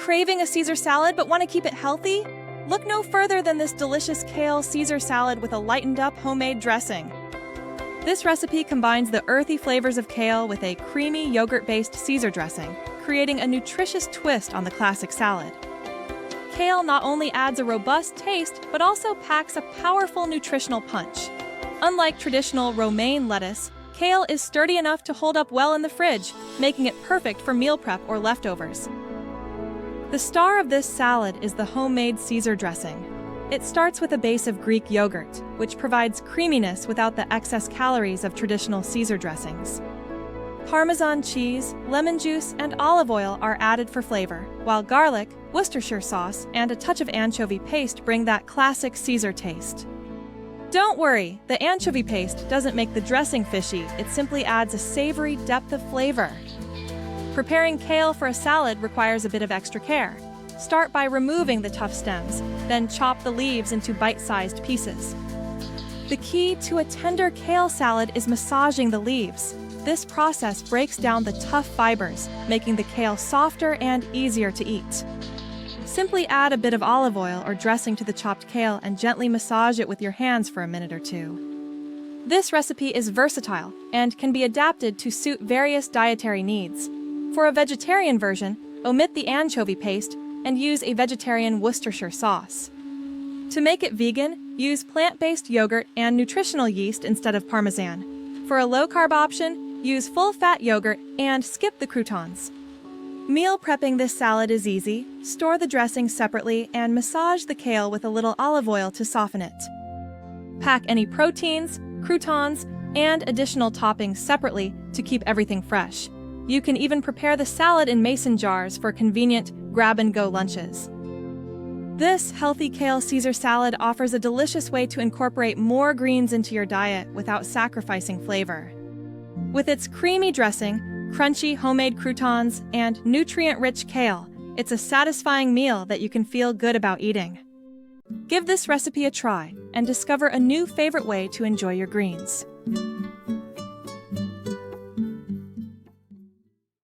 Craving a Caesar salad but want to keep it healthy? Look no further than this delicious Kale Caesar salad with a lightened-up homemade dressing. This recipe combines the earthy flavors of kale with a creamy yogurt-based Caesar dressing, creating a nutritious twist on the classic salad. Kale not only adds a robust taste, but also packs a powerful nutritional punch. Unlike traditional romaine lettuce, kale is sturdy enough to hold up well in the fridge, making it perfect for meal prep or leftovers. The star of this salad is the homemade Caesar dressing. It starts with a base of Greek yogurt, which provides creaminess without the excess calories of traditional Caesar dressings. Parmesan cheese, lemon juice, and olive oil are added for flavor, while garlic, Worcestershire sauce, and a touch of anchovy paste bring that classic Caesar taste. Don't worry, the anchovy paste doesn't make the dressing fishy, it simply adds a savory depth of flavor. Preparing kale for a salad requires a bit of extra care. Start by removing the tough stems, then chop the leaves into bite-sized pieces. The key to a tender kale salad is massaging the leaves. This process breaks down the tough fibers, making the kale softer and easier to eat. Simply add a bit of olive oil or dressing to the chopped kale and gently massage it with your hands for a minute or two. This recipe is versatile and can be adapted to suit various dietary needs. For a vegetarian version, omit the anchovy paste and use a vegetarian Worcestershire sauce. To make it vegan, use plant-based yogurt and nutritional yeast instead of Parmesan. For a low-carb option, use full-fat yogurt and skip the croutons. Meal prepping this salad is easy. Store the dressing separately and massage the kale with a little olive oil to soften it. Pack any proteins, croutons, and additional toppings separately to keep everything fresh. You can even prepare the salad in mason jars for convenient grab-and-go lunches. This healthy Kale Caesar salad offers a delicious way to incorporate more greens into your diet without sacrificing flavor. With its creamy dressing, crunchy homemade croutons, and nutrient-rich kale, it's a satisfying meal that you can feel good about eating. Give this recipe a try and discover a new favorite way to enjoy your greens.